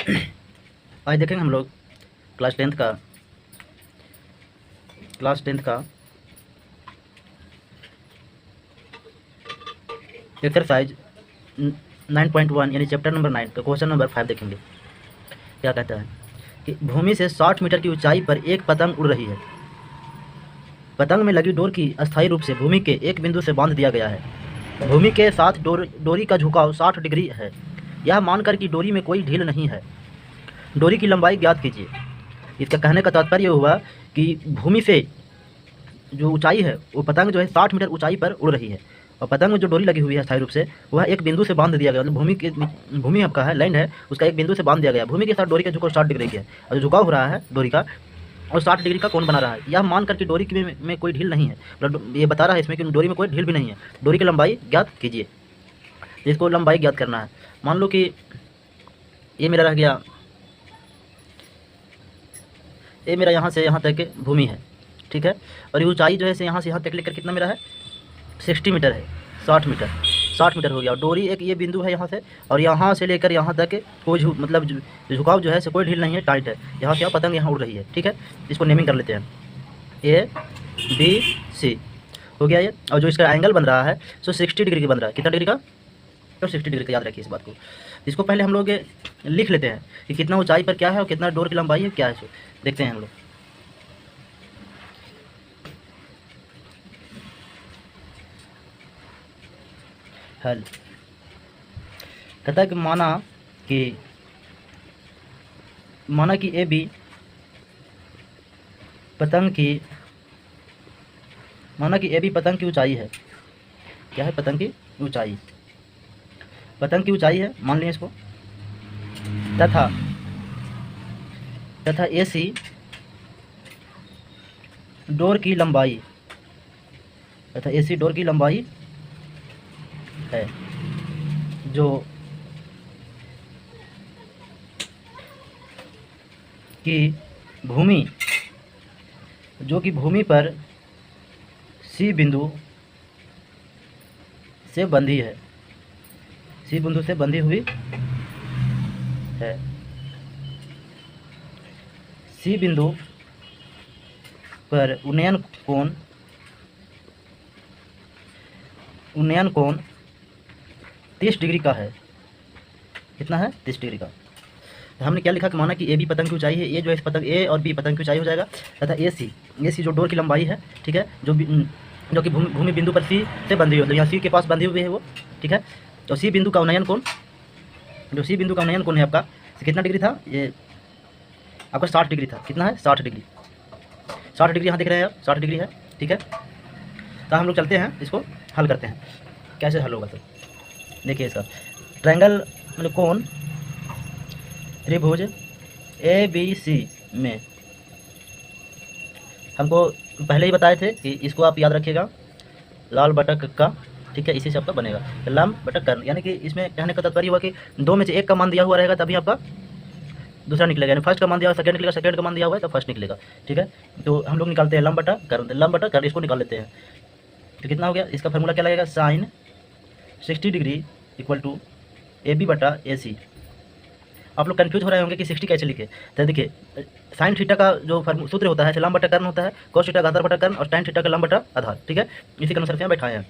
आज देखेंगे हम लोग क्लास टेंथ का एक्सरसाइज 9.1 यानी चैप्टर नंबर 9 का क्वेश्चन नंबर 5 देखेंगे। क्या कहता है कि भूमि से 60 मीटर की ऊंचाई पर एक पतंग उड़ रही है। पतंग में लगी डोर की अस्थायी रूप से भूमि के एक बिंदु से बांध दिया गया है। भूमि के साथ डोरी का झुकाव 60 डिग्री है। यह मानकर कि डोरी में कोई ढील नहीं है, डोरी की लंबाई ज्ञात कीजिए। इसका कहने का तात्पर्य हुआ कि भूमि से जो ऊंचाई है वो पतंग जो है 60 मीटर ऊंचाई पर उड़ रही है और पतंग में जो डोरी लगी हुई है स्थायी रूप से वह एक बिंदु से बांध दिया गया। मतलब भूमि आपका है, लैंड है, उसका एक बिंदु से बांध दिया गया। भूमि के साथ डोरी का झुकाव 60 डिग्री की है और जो झुकाव हो रहा है डोरी का और 60 डिग्री का कोण बना रहा है। यह मान करके डोरी में कोई ढील नहीं है, मतलब ये बता रहा है इसमें कि डोरी में कोई ढील भी नहीं है। डोरी की लंबाई ज्ञात कीजिए, जिसको लंबाई ज्ञात करना है। मान लो कि ये मेरा रह गया, ये मेरा यहाँ से यहाँ तक भूमि है, ठीक है। और ये ऊंचाई जो है से यहाँ से यहाँ तक लेकर कितना मेरा है 60 मीटर है, 60 मीटर हो गया। डोरी एक ये बिंदु है यहाँ से और यहाँ से लेकर यहाँ तक कोई मतलब झुकाव जो है से कोई ढील नहीं है, टाइट है। यहाँ से पतंग यहाँ उड़ रही है, ठीक है। इसको नेमिंग कर लेते हैं, ABC हो गया ये। और जो इसका एंगल बन रहा है सो 60 डिग्री का बन रहा है। कितना डिग्री का? तो 60 डिग्री का, याद रखिए इस बात को। इसको पहले हम लोग लिख लेते हैं कि कितना ऊंचाई पर क्या है और कितना डोर की लंबाई है, क्या है। सो देखते हैं हम लोग। हल कहता है कि माना कि AB पतंग की ऊंचाई है। क्या है? पतंग की ऊंचाई है, मान लिया इसको। तथा AC डोर की लंबाई है, जो कि भूमि पर C बिंदु से बंधी है, हुई है। C बिंदु पर उन्नयन कोण 30 डिग्री का है। कितना है? 30 डिग्री का। तो हमने क्या लिखा कि माना कि AB पतंग की ऊंचाई है, ये जो है पतंग A और B पतंग की ऊंचाई हो जाएगा, तथा AC जो डोर की लंबाई है, ठीक है, जो कि भूमि बिंदु पर C से बंधी हुई है, यहाँ C के पास बंधी हुई है वो, ठीक है। तो C बिंदु का उन्नयन कोण है आपका, कितना डिग्री था? ये आपका 60 डिग्री था। कितना है? 60 डिग्री यहाँ दिख रहे हैं आप, 60 डिग्री है, ठीक है। तो हम लोग चलते हैं, इसको हल करते हैं। कैसे हल होगा? तो देखिए इसका ट्रायंगल मतलब कोण त्रिभुज ABC में हमको पहले ही बताए थे कि इसको आप याद रखिएगा, लाल बटक का, ठीक है, इसी से आपका बनेगा लंब बटक कर्ण। यानी कि इसमें कहने का तात्पर्य हुआ कि दो में से एक का मान दिया हुआ रहेगा तभी आपका दूसरा निकलेगा, यानी फर्स्ट का मान दिया हुआ सेकंड निकलेगा, सेकंड का मान दिया हुआ है तो फर्स्ट निकलेगा, ठीक है। तो हम लोग निकालते हैं लंब बटा कर्ण, इसको निकाल लेते हैं। तो कितना हो गया? इसका फार्मूला क्या लगेगा? Sine 60 degree equal to AB बटा AC। आप लोग कंफ्यूज हो रहे होंगे कि 60 कैसे लिखे। तो देखिए साइन थीटा का जो सूत्र होता है लंब बटा कर्ण होता है, कॉस थीटा का आधार बटा कर्ण और tan थीटा का लंब बटा आधार, ठीक है। इसी के अनुसार से यहाँ बैठाए हैं।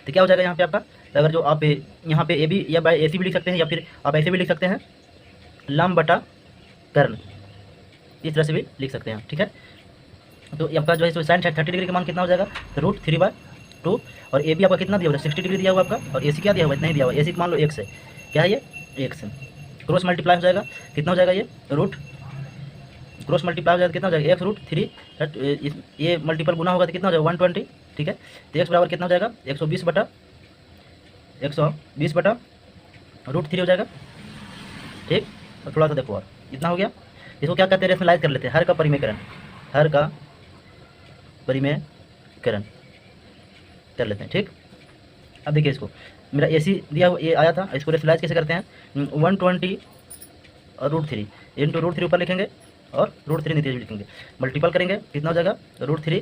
तो क्या हो जाएगा यहाँ पे आपका? तो अगर जो आप यहाँ पे AB या बाय AC भी लिख सकते हैं या फिर आप ऐसे भी लिख सकते हैं लंब बटा कर्ण, इस तरह से भी लिख सकते हैं, ठीक है। तो आपका जो है साइन 30 डिग्री का मान कितना हो जाएगा? तो √3/2 और AB आपका कितना दिया हुआ है? 60 डिग्री दिया हुआ आपका, और AC क्या दिया हुआ है? नहीं दिया हुआ। AC मान लो 1 से, क्या है ये? 1 से क्रॉस मल्टीप्लाई हो जाएगा, कितना हो जाएगा? ये क्रॉस मल्टीप्लाई हो जाएगा, कितना हो जाएगा? 1√3, ये मल्टीपल गुना होगा तो कितना हो जाएगा? 120, ठीक है। तो x बराबर कितना हो जाएगा? 120 बटा √3 हो जाएगा, ठीक। और थोड़ा सा देखो और इतना हो गया। इसको क्या कहते हैं? रेशनलाइज कर लेते हैं, हर का परिमेयकरण कर लेते हैं, ठीक। अब देखिए इसको मेरा AC दिया हुआ ये आया था, इसको रेशनलाइज कैसे करते हैं? 120 और √3 इंटू √3 ऊपर लिखेंगे और √3 नीचे लिखेंगे, मल्टीपल करेंगे, कितना हो जाएगा? √3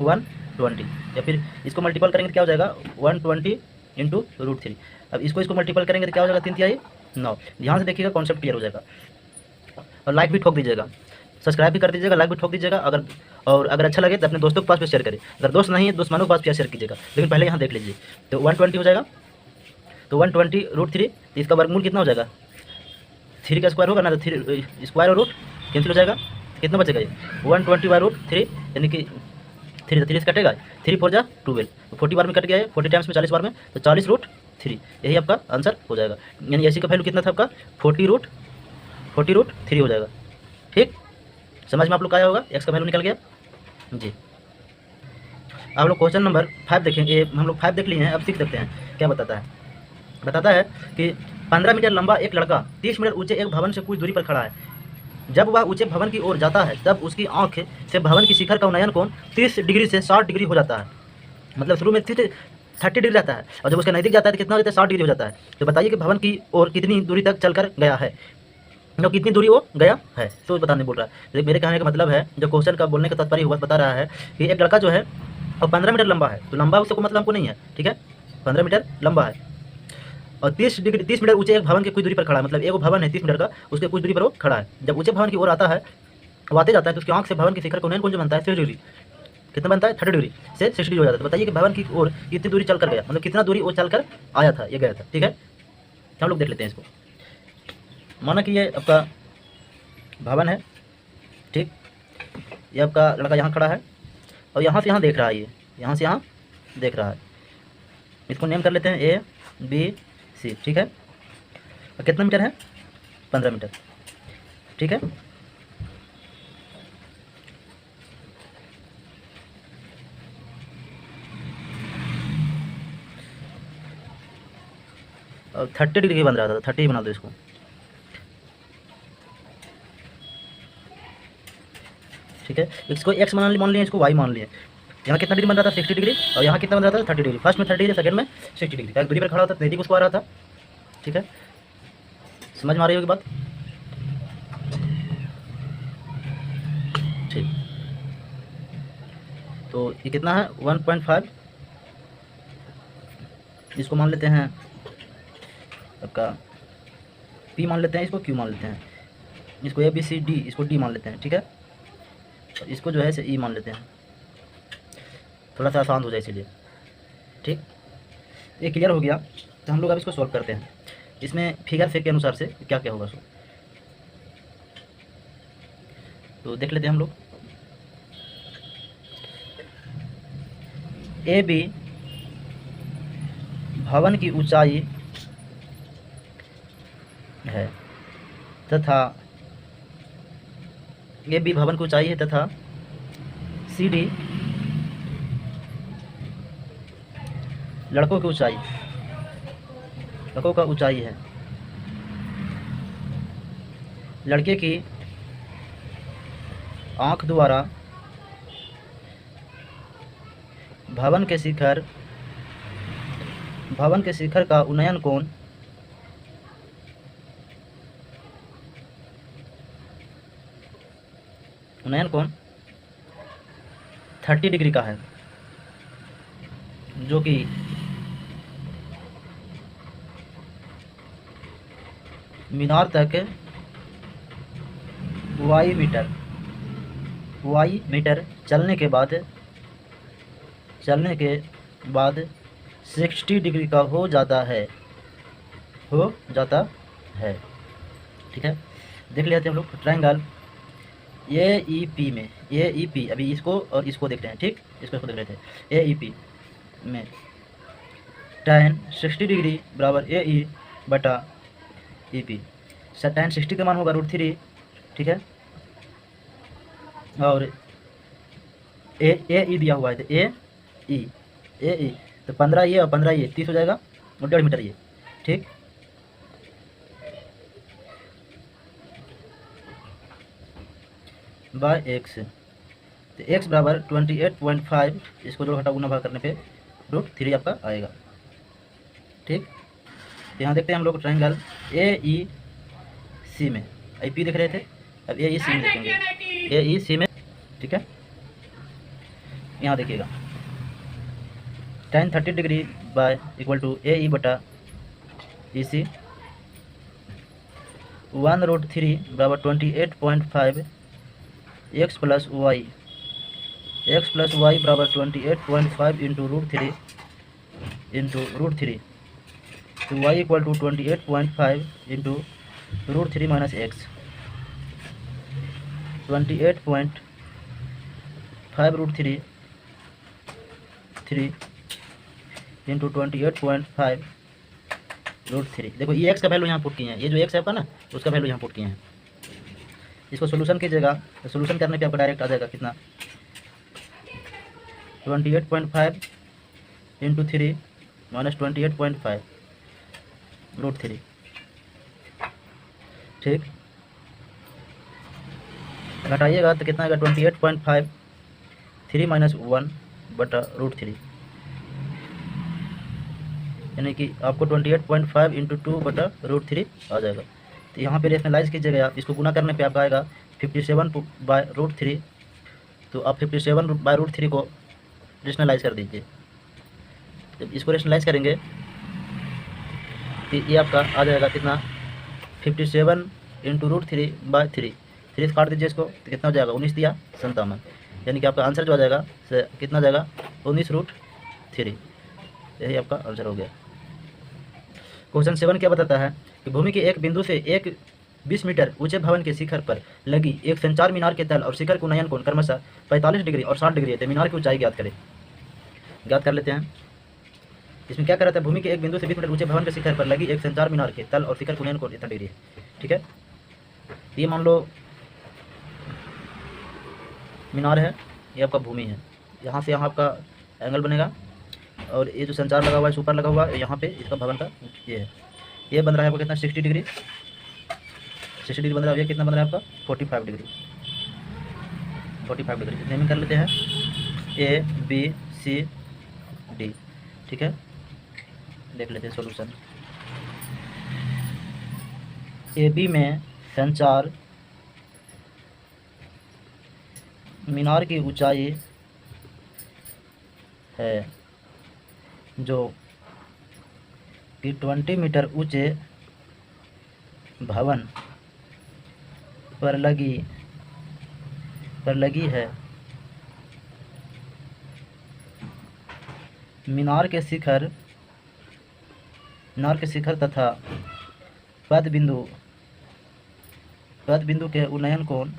120, या फिर इसको मल्टीपल करेंगे तो क्या हो जाएगा? 120 इंटू √3। अब इसको मल्टीपल करेंगे तो क्या हो जाएगा? 3 तिहाई 9। ध्यान से देखिएगा, कॉन्सेप्ट क्लियर हो जाएगा। और लाइक भी ठोक दीजिएगा, सब्सक्राइब भी कर दीजिएगा, लाइक भी ठोक दीजिएगा। अगर अच्छा लगे तो अपने दोस्तों के पास भी शेयर करें। अगर दोस्त नहीं है, दुश्मनों के पास भी शेयर कीजिएगा। लेकिन पहले यहाँ देख लीजिए। तो 120 हो जाएगा। तो 120√3, तो इसका वर्गमूल कितना हो जाएगा? 3 का स्क्वायर होगा ना, तो 3 स्क्वायर और रूट कैंसिल हो जाएगा। कितना बचेगा ये? 120/√3, यानी कि 3 से कटेगा। 3 4 जा 12, तो 40 बार में कट गया है, 40 टाइम्स में 40 बार में, तो 40√3, यही आपका आंसर हो जाएगा। यानी ऐसी का वैल्यू कितना था आपका? 40√3 हो जाएगा। ठीक, समझ में आप लोग का आया होगा? एक्स का वैल्यू निकल गया जी। आप लोग क्वेश्चन नंबर 5 देखेंगे। हम लोग 5 देख लिए हैं, अब 6 देखते हैं क्या बताता है। बताता है कि 15 मीटर लंबा एक लड़का 30 मीटर ऊंचे एक भवन से कुछ दूरी पर खड़ा है। जब वह ऊंचे भवन की ओर जाता है तब उसकी आंख से भवन की शिखर का उन्नयन कोण 30 डिग्री से 60 डिग्री हो जाता है। मतलब शुरू में 30 डिग्री रहता है, और जब उसके नज़दीक जाता है तो कितना हो जाता है? 60 डिग्री हो जाता है। तो बताइए कि भवन की ओर कितनी दूरी तक चलकर गया है, मतलब कितनी दूरी वो गया है, तो बताने बोल रहा है। मेरे कहने का मतलब है, जो क्वेश्चन का बोलने का तात्पर्य हुआ बता रहा है कि एक लड़का जो है और 15 मीटर लंबा है, तो लंबा उससे कोई मतलब हमको नहीं है, ठीक है। 15 मीटर लंबा है और 30 मीटर ऊंचे एक भवन के कुछ दूरी पर खड़ा है। मतलब एक भवन है 30 मीटर का, उसके कुछ दूरी पर वो खड़ा है। जब ऊंचे भवन की ओर आता है, वो आते जाता है, तो उसकी आंख से भवन के शिखर का उन्नयन कोण जो बनता है 60 डिग्री। कितना बनता है? 30 डिग्री से 60 डिग्री हो जाता है। तो बताइए कि भवन की ओर कितनी दूरी चल कर गया, मतलब कितना दूरी वो चल कर आया था, ये गया था, ठीक है। तो हम लोग देख लेते हैं इसको। माना कि ये आपका भवन है, ठीक। ये आपका लड़का यहाँ खड़ा है और यहाँ से यहाँ देख रहा है, ये यहाँ से यहाँ देख रहा है। इसको नेम कर लेते हैं ABC, ठीक है। और कितना मीटर है? 15 मीटर, ठीक है। और 30 डिग्री बन रहा था, 30 बना दो इसको, ठीक है। इसको एक्स मान लिए, इसको वाई मान लिए। यहाँ कितना डिग्री बन रहा था? 60 डिग्री, और यहाँ कितना बन रहा था? 30 डिग्री। फर्स्ट में 30 डिग्री, सेकंड में 60 डिग्री। दूरी पर खड़ा होता तो नज़दीक उसको आ रहा था, ठीक है। समझ में आ रही होगी बात? ठीक, तो ये कितना है? 1.5। इसको मान लेते हैं आपका P मान लेते हैं, इसको Q मान लेते हैं, इसको ABCD, इसको D मान लेते हैं, ठीक है। और इसको जो है इसे E मान लेते हैं, थोड़ा सा आसान हो जाए इसीलिए, ठीक। ये क्लियर हो गया। तो हम लोग अब इसको सॉल्व करते हैं। इसमें फिगर से के अनुसार से क्या क्या होगा सो तो देख लेते हैं हम लोग। AB भवन की ऊंचाई है तथा AB भवन की ऊंचाई है तथा CD लड़कों की ऊंचाई, लड़कों का ऊंचाई है। लड़के की आंख द्वारा भवन के शिखर का उन्नयन कोण उन्नयन कोण 30 डिग्री का है, जो कि मीनार तक वाई मीटर चलने के बाद 60 डिग्री का हो जाता है, ठीक है। देख लेते हैं हम लोग ट्रायंगल AEP में। AEP अभी इसको और इसको देख रहे हैं, ठीक। इसको देख रहे थे। AEP में tan 60 डिग्री बराबर AE बटा EP। tan 60 का मान होगा √3, ठीक है। और AE दिया हुआ है, तो AE तो 15 ये और 15 ये 30 हो जाएगा, और 1.5 मीटर ये, ठीक। बाय x, तो x बराबर 28.5, इसको जो घटा गुना भाग करने पे √3 आपका आएगा, ठीक। यहाँ देखते हैं हम लोग ट्रायंगल AEC में। IP देख रहे थे, अब AEC में देखेंगे। AEC में, ठीक है। यहाँ देखिएगा tan 30 degree by equal to AE बटा EC, 1√3 बराबर 28.5 एक्स प्लस वाई बराबर 28.5 इंटू √3 तो y equal to 28.5 into √3 minus x 28.5 √3 into 28.5 √3। देखो ये एक्स का वैल्यू यहाँ पुट किए हैं, ये जो एक्स है आपका ना उसका वैल्यू यहाँ पुट किए हैं। इसको सोल्यूशन कीजिएगा तो सोल्यूशन करने पे आपका डायरेक्ट आ जाएगा कितना 28.5 इंटू 3 माइनस 28.5 √3। ठीक, घटाइएगा तो कितना आएगा 28.5 3 माइनस 1 बटा √3, यानी कि आपको 28.5 इंटू 2 बटा √3 आ जाएगा। तो यहाँ पे रेशनलाइज कीजिएगा आप, इसको गुना करने पे आपका आएगा 57 बाय √3। तो आप 57 बाय √3 को रेशनलाइज कर दीजिए। जब इसको रेशनलाइज करेंगे तो ये आपका आ जाएगा कितना 57 इंटू √3 बाय 3 से काट दीजिए इसको तो कितना हो जाएगा 19 दिया 57, यानी कि आपका आंसर जो आ जाएगा कितना जाएगा 19√3। यही आपका आंसर हो गया। क्वेश्चन 7 क्या बताता है कि भूमि के एक बिंदु से एक 20 मीटर ऊंचे भवन के शिखर पर लगी एक संचार मीनार के तल और शिखर को नयन कोण क्रमशः 45 डिग्री और 60 डिग्री है। मीनार की ऊंचाई ज्ञात करें। ज्ञात कर लेते हैं। इसमें क्या कर रहा था, भूमि के एक बिंदु से 20 मीटर ऊंचे भवन के शिखर पर लगी एक संचार मीनार के तल और शिखर को नयन कोण इतना डिग्री है। ठीक है, ये मान लो मीनार है, ये आपका भूमि है, यहाँ से यहाँ आपका एंगल बनेगा और ये जो संचार लगा हुआ है सुपर लगा हुआ है यहाँ पे इसका भवन का ये है, ये बन रहा है आपका कितना 60 डिग्री बन रहा है। ये कितना बन रहा है आपका 45 डिग्री नेमिंग कर लेते हैं A B C D। ठीक है, देख लेते हैं सॉल्यूशन। AB में संचार मीनार की ऊंचाई है जो कि 20 मीटर ऊंचे भवन पर लगी है। मीनार के शिखर तथा पद बिंदु के उन्नयन कोण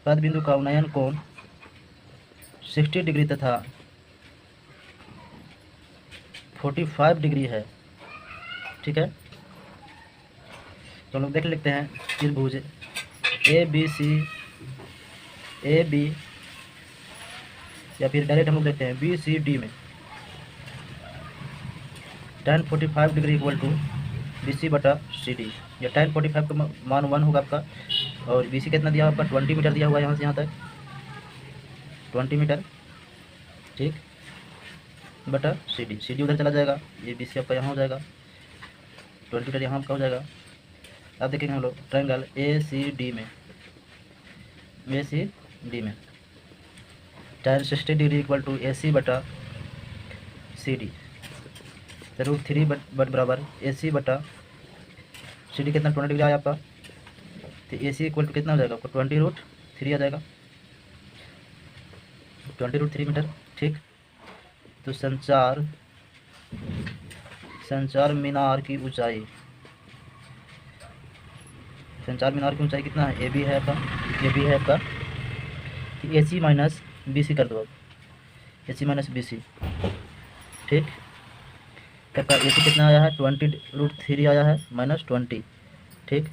का उन्नयन कोण 60 डिग्री तथा 45 डिग्री है। ठीक है, तो हम लोग देख लेते हैं त्रिभुज ए बी या फिर डायरेक्ट हम लोग देखते हैं BCD में tan 45 degree equal to BC बटा CD। या tan 45 का मान 1 होगा आपका और BC कितना दिया आपका 20 मीटर दिया हुआ है यहाँ से यहाँ तक 20 मीटर। ठीक, बटा CD उधर चला जाएगा, ये BC आपका यहाँ हो जाएगा 20 मीटर यहाँ आपका हो जाएगा। अब देखेंगे हम लोग ट्रायंगल ACD में tan 60 degree equal to AC बटा CD। तो √3 बराबर AC बटा CD कितना 20 डिग्री आया आपका, तो AC इक्वल टू कितना हो जाएगा आपको 20√3 आ जाएगा 20√3 मीटर। ठीक, तो संचार मीनार की ऊंचाई कितना है AB है आपका कि AC माइनस BC कर दो आप, AC माइनस BC। ठीक, आपका AC कितना आया है 20√3 आया है माइनस 20। ठीक,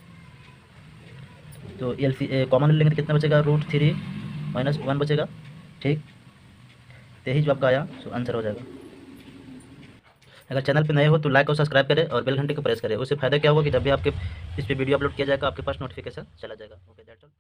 तो LC कॉमन लेंगे तो कितना बचेगा √3 माइनस 1 बचेगा। ठीक, तो यही जो आपका आया सो आंसर हो जाएगा। अगर चैनल पे नए हो तो लाइक और सब्सक्राइब करें और बेल घंटे को प्रेस करें। उससे फायदा क्या होगा कि जब भी आपके इस पे वीडियो अपलोड किया जाएगा आपके पास नोटिफिकेशन चला जाएगा। Okay, that's all.